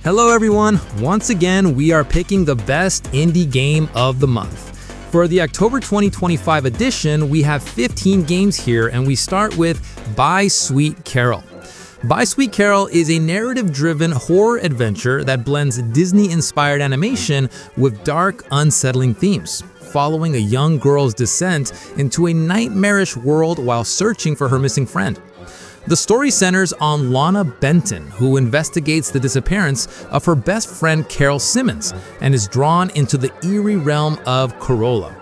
Hello everyone, once again we are picking the best indie game of the month. For the October 2025 edition, we have 15 games here and we start with By Sweet Carole. By Sweet Carole is a narrative-driven horror adventure that blends Disney-inspired animation with dark, unsettling themes, following a young girl's descent into a nightmarish world while searching for her missing friend. The story centers on Lana Benton, who investigates the disappearance of her best friend Carol Simmons and is drawn into the eerie realm of Corolla.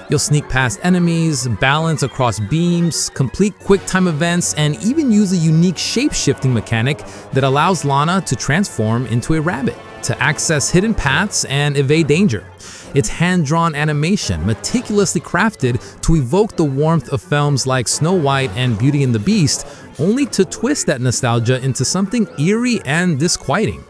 You'll sneak past enemies, balance across beams, complete quick-time events, and even use a unique shape-shifting mechanic that allows Lana to transform into a rabbit, to access hidden paths and evade danger. It's hand-drawn animation, meticulously crafted to evoke the warmth of films like Snow White and Beauty and the Beast, only to twist that nostalgia into something eerie and disquieting.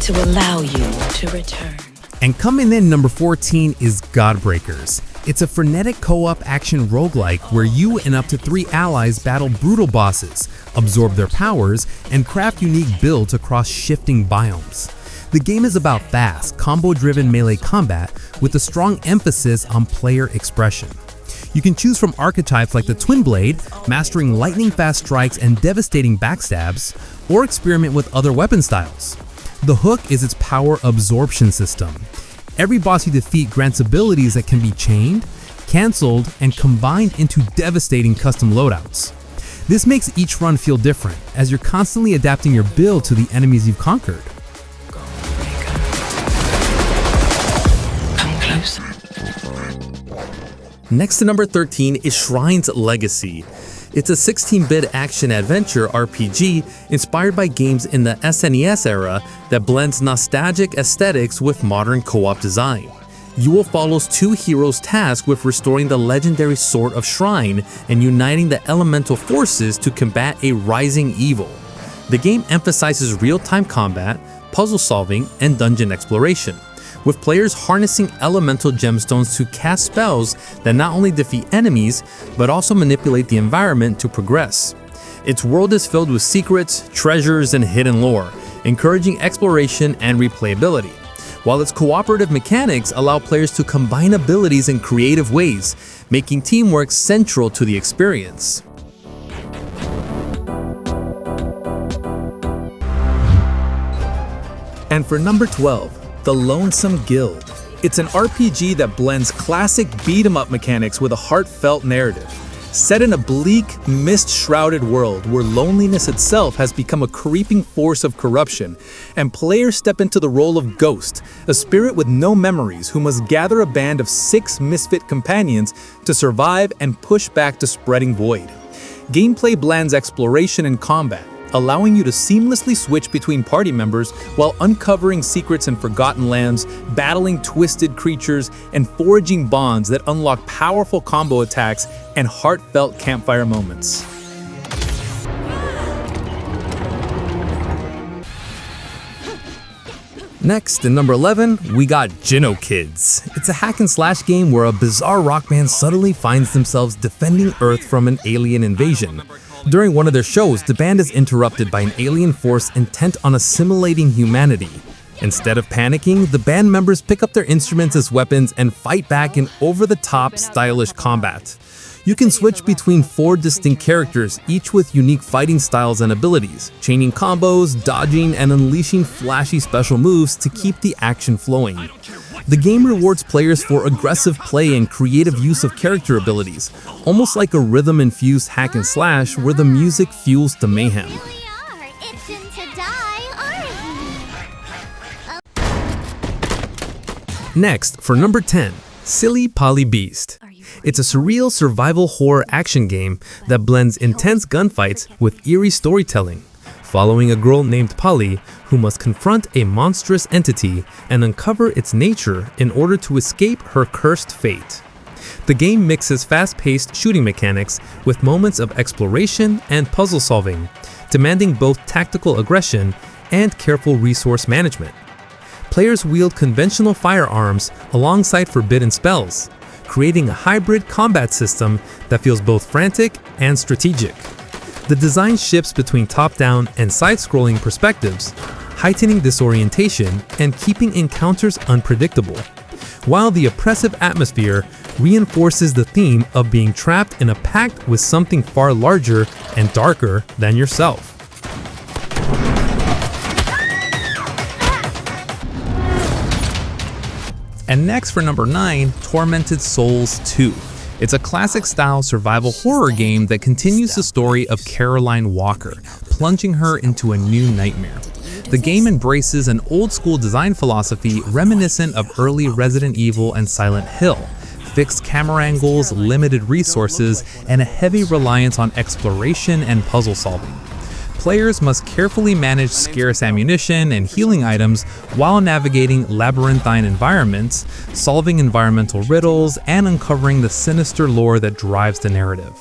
To allow you to return. And coming in number 14 is GODBREAKERS. It's a frenetic co-op action roguelike where you and up to 3 allies battle brutal bosses, absorb their powers, and craft unique builds across shifting biomes. The game is about fast, combo-driven melee combat with a strong emphasis on player expression. You can choose from archetypes like the Twin Blade, mastering lightning-fast strikes and devastating backstabs, or experiment with other weapon styles. The hook is its power absorption system. Every boss you defeat grants abilities that can be chained, cancelled, and combined into devastating custom loadouts. This makes each run feel different, as you're constantly adapting your build to the enemies you've conquered. Come closer. Next to number 13 is Shrine's Legacy. It's a 16-bit action-adventure RPG inspired by games in the SNES era that blends nostalgic aesthetics with modern co-op design. You will follow 2 heroes tasked with restoring the legendary Sword of Shrine and uniting the elemental forces to combat a rising evil. The game emphasizes real-time combat, puzzle solving, and dungeon exploration, with players harnessing elemental gemstones to cast spells that not only defeat enemies, but also manipulate the environment to progress. Its world is filled with secrets, treasures, and hidden lore, encouraging exploration and replayability, while its cooperative mechanics allow players to combine abilities in creative ways, making teamwork central to the experience. And for number 12, The Lonesome Guild. It's an RPG that blends classic beat-em-up mechanics with a heartfelt narrative. Set in a bleak, mist-shrouded world where loneliness itself has become a creeping force of corruption, and players step into the role of Ghost, a spirit with no memories who must gather a band of 6 misfit companions to survive and push back the spreading void. Gameplay blends exploration and combat, allowing you to seamlessly switch between party members while uncovering secrets in forgotten lands, battling twisted creatures, and forging bonds that unlock powerful combo attacks and heartfelt campfire moments. Next, in number 11, we got Genokids. It's a hack-and-slash game where a bizarre rock band suddenly finds themselves defending Earth from an alien invasion. During one of their shows, the band is interrupted by an alien force intent on assimilating humanity. Instead of panicking, the band members pick up their instruments as weapons and fight back in over-the-top, stylish combat. You can switch between 4 distinct characters, each with unique fighting styles and abilities, chaining combos, dodging, and unleashing flashy special moves to keep the action flowing. The game rewards players for aggressive play and creative use of character abilities, almost like a rhythm-infused hack and slash where the music fuels the mayhem. Next, for number 10, Silly Polly Beast. It's a surreal survival horror action game that blends intense gunfights with eerie storytelling, following a girl named Polly who must confront a monstrous entity and uncover its nature in order to escape her cursed fate. The game mixes fast-paced shooting mechanics with moments of exploration and puzzle solving, demanding both tactical aggression and careful resource management. Players wield conventional firearms alongside forbidden spells, creating a hybrid combat system that feels both frantic and strategic. The design shifts between top-down and side-scrolling perspectives, heightening disorientation and keeping encounters unpredictable, while the oppressive atmosphere reinforces the theme of being trapped in a pact with something far larger and darker than yourself. And next for number 9, Tormented Souls 2. It's a classic-style survival horror game that continues the story of Caroline Walker, plunging her into a new nightmare. The game embraces an old-school design philosophy reminiscent of early Resident Evil and Silent Hill. Fixed camera angles, limited resources, and a heavy reliance on exploration and puzzle solving. Players must carefully manage scarce ammunition and healing items while navigating labyrinthine environments, solving environmental riddles, and uncovering the sinister lore that drives the narrative.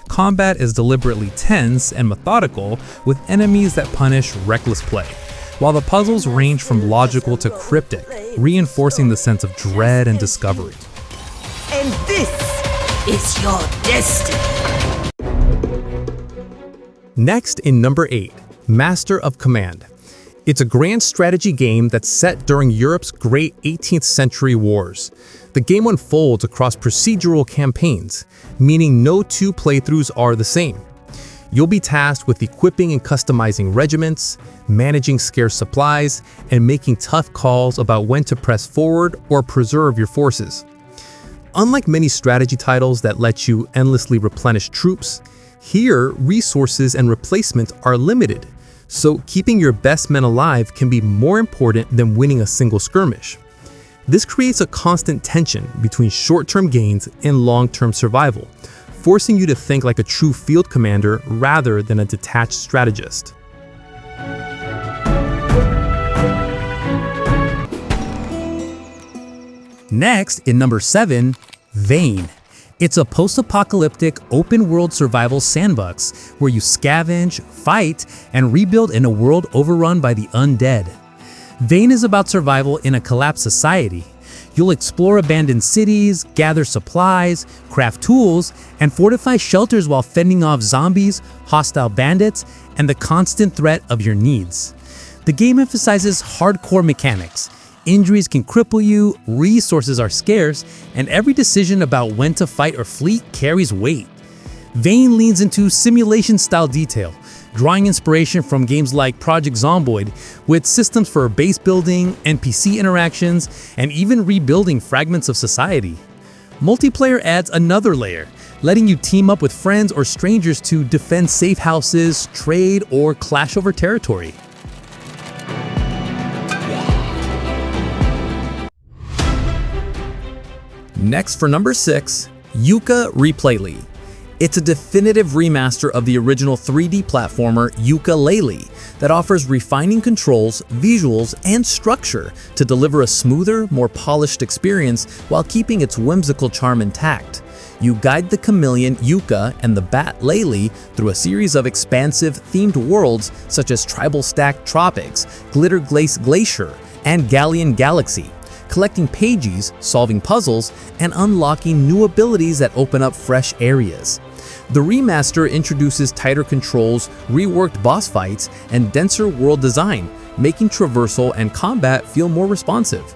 Combat is deliberately tense and methodical, with enemies that punish reckless play, while the puzzles range from logical to cryptic, reinforcing the sense of dread and discovery. And this is your destiny. Next in number 8, Master of Command. It's a grand strategy game that's set during Europe's great 18th century wars. The game unfolds across procedural campaigns, meaning no two playthroughs are the same. You'll be tasked with equipping and customizing regiments, managing scarce supplies, and making tough calls about when to press forward or preserve your forces. Unlike many strategy titles that let you endlessly replenish troops, here resources and replacement are limited, so keeping your best men alive can be more important than winning a single skirmish. This creates a constant tension between short-term gains and long-term survival, forcing you to think like a true field commander rather than a detached strategist. Next, in number 7, Vane. It's a post-apocalyptic open-world survival sandbox where you scavenge, fight, and rebuild in a world overrun by the undead. Vane is about survival in a collapsed society. You'll explore abandoned cities, gather supplies, craft tools, and fortify shelters while fending off zombies, hostile bandits, and the constant threat of your needs. The game emphasizes hardcore mechanics. Injuries can cripple you, resources are scarce, and every decision about when to fight or flee carries weight. Vane leans into simulation-style detail, drawing inspiration from games like Project Zomboid, with systems for base building, NPC interactions, and even rebuilding fragments of society. Multiplayer adds another layer, letting you team up with friends or strangers to defend safe houses, trade, or clash over territory. Next for number 6, Yooka-Replaylee. It's a definitive remaster of the original 3D platformer Yooka-Laylee that offers refining controls, visuals, and structure to deliver a smoother, more polished experience while keeping its whimsical charm intact. You guide the chameleon Yooka and the bat Laylee through a series of expansive, themed worlds such as Tribal Stack Tropics, Glitter Glace Glacier, and Galleon Galaxy, collecting pages, solving puzzles, and unlocking new abilities that open up fresh areas. The remaster introduces tighter controls, reworked boss fights, and denser world design, making traversal and combat feel more responsive.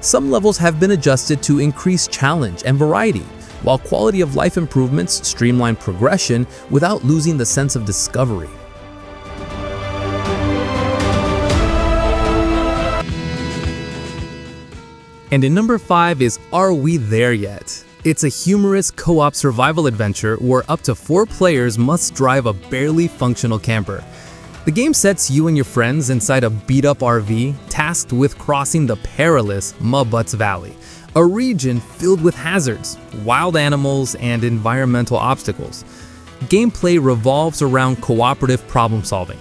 Some levels have been adjusted to increase challenge and variety, while quality of life improvements streamline progression without losing the sense of discovery. And in number 5 is Are We There Yet? It's a humorous co-op survival adventure where up to 4 players must drive a barely functional camper. The game sets you and your friends inside a beat-up RV tasked with crossing the perilous Mudbutts Valley, a region filled with hazards, wild animals, and environmental obstacles. Gameplay revolves around cooperative problem solving.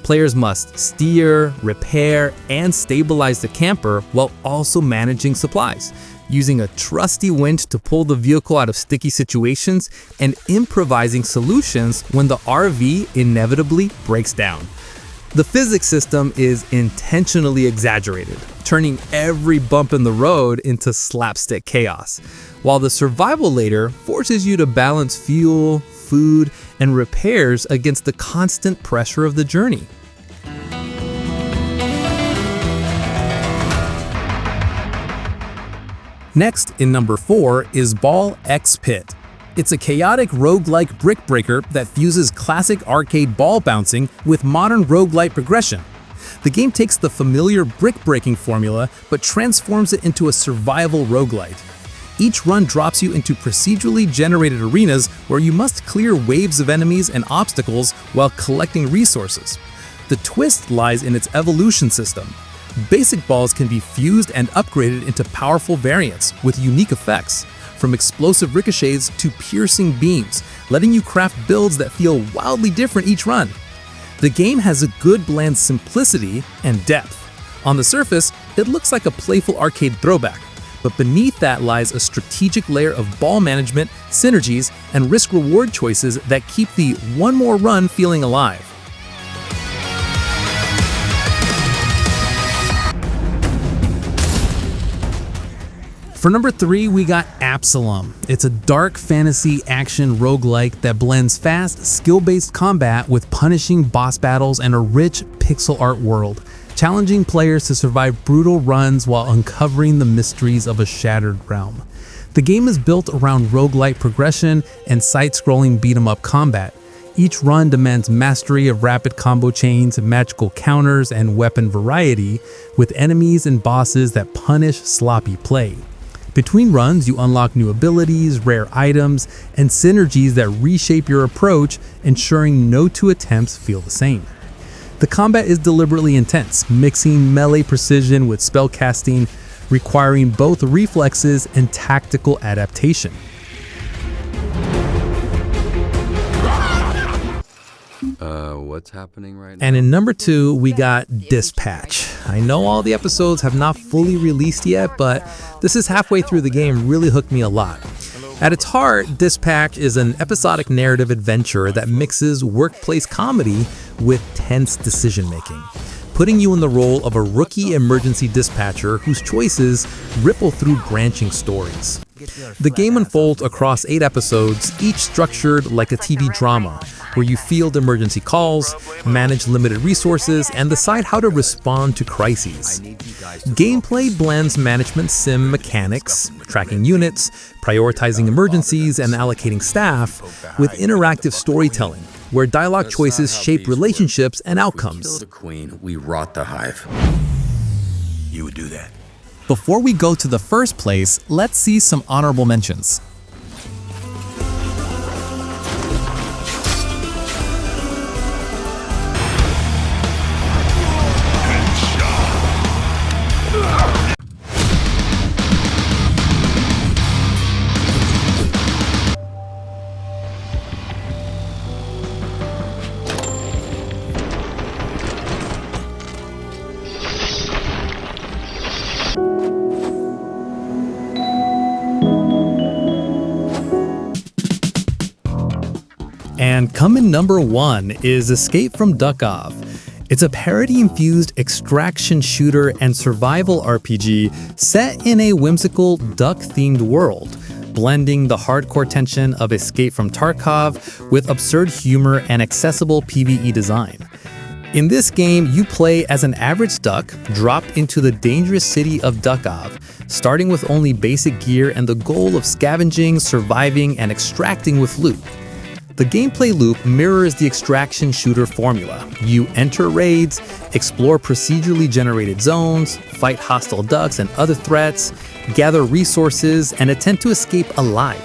Players must steer, repair, and stabilize the camper while also managing supplies, using a trusty winch to pull the vehicle out of sticky situations and improvising solutions when the RV inevitably breaks down. The physics system is intentionally exaggerated, turning every bump in the road into slapstick chaos, while the survival layer forces you to balance fuel, food, and repairs against the constant pressure of the journey. Next, in number 4, is Ball X Pit. It's a chaotic roguelike brick breaker that fuses classic arcade ball bouncing with modern roguelite progression. The game takes the familiar brick-breaking formula but transforms it into a survival roguelite. Each run drops you into procedurally generated arenas where you must clear waves of enemies and obstacles while collecting resources. The twist lies in its evolution system. Basic balls can be fused and upgraded into powerful variants with unique effects, from explosive ricochets to piercing beams, letting you craft builds that feel wildly different each run. The game has a good blend of simplicity and depth. On the surface, it looks like a playful arcade throwback, but beneath that lies a strategic layer of ball management, synergies, and risk-reward choices that keep the one more run feeling alive. For number 3, we got Absalom. It's a dark fantasy action roguelike that blends fast, skill-based combat with punishing boss battles and a rich pixel art world, challenging players to survive brutal runs while uncovering the mysteries of a shattered realm. The game is built around roguelike progression and side-scrolling beat-em-up combat. Each run demands mastery of rapid combo chains, magical counters, and weapon variety, with enemies and bosses that punish sloppy play. Between runs, you unlock new abilities, rare items, and synergies that reshape your approach, ensuring no two attempts feel the same. The combat is deliberately intense, mixing melee precision with spellcasting, requiring both reflexes and tactical adaptation. What's happening right now? And in number 2, we got Dispatch. I know all the episodes have not fully released yet, but this is halfway through the game really hooked me a lot. At its heart, Dispatch is an episodic narrative adventure that mixes workplace comedy with tense decision-making, putting you in the role of a rookie emergency dispatcher whose choices ripple through branching stories. The game unfolds across 8 episodes, each structured like a TV drama, where you field emergency calls, manage limited resources, and decide how to respond to crises. Gameplay blends management sim mechanics, tracking units, prioritizing emergencies, and allocating staff, with interactive storytelling, where dialogue choices shape relationships and outcomes. Kill the queen, we rot the hive. You would do that. Before we go to the first place, let's see some honorable mentions. And coming number 1 is Escape from Duckov. It's a parody-infused extraction shooter and survival RPG set in a whimsical duck-themed world, blending the hardcore tension of Escape from Tarkov with absurd humor and accessible PvE design. In this game, you play as an average duck dropped into the dangerous city of Duckov, starting with only basic gear and the goal of scavenging, surviving, and extracting with loot. The gameplay loop mirrors the extraction shooter formula. You enter raids, explore procedurally generated zones, fight hostile ducks and other threats, gather resources, and attempt to escape alive.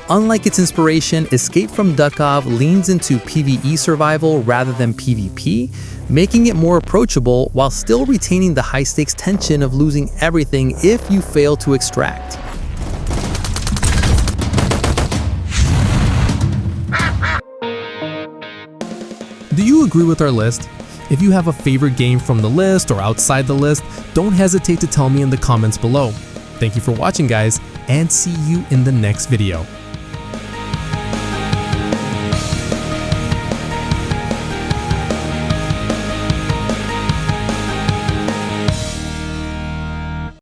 Unlike its inspiration, Escape from Duckov leans into PvE survival rather than PvP, making it more approachable while still retaining the high-stakes tension of losing everything if you fail to extract. Do you agree with our list? If you have a favorite game from the list or outside the list, don't hesitate to tell me in the comments below. Thank you for watching, guys, and see you in the next video.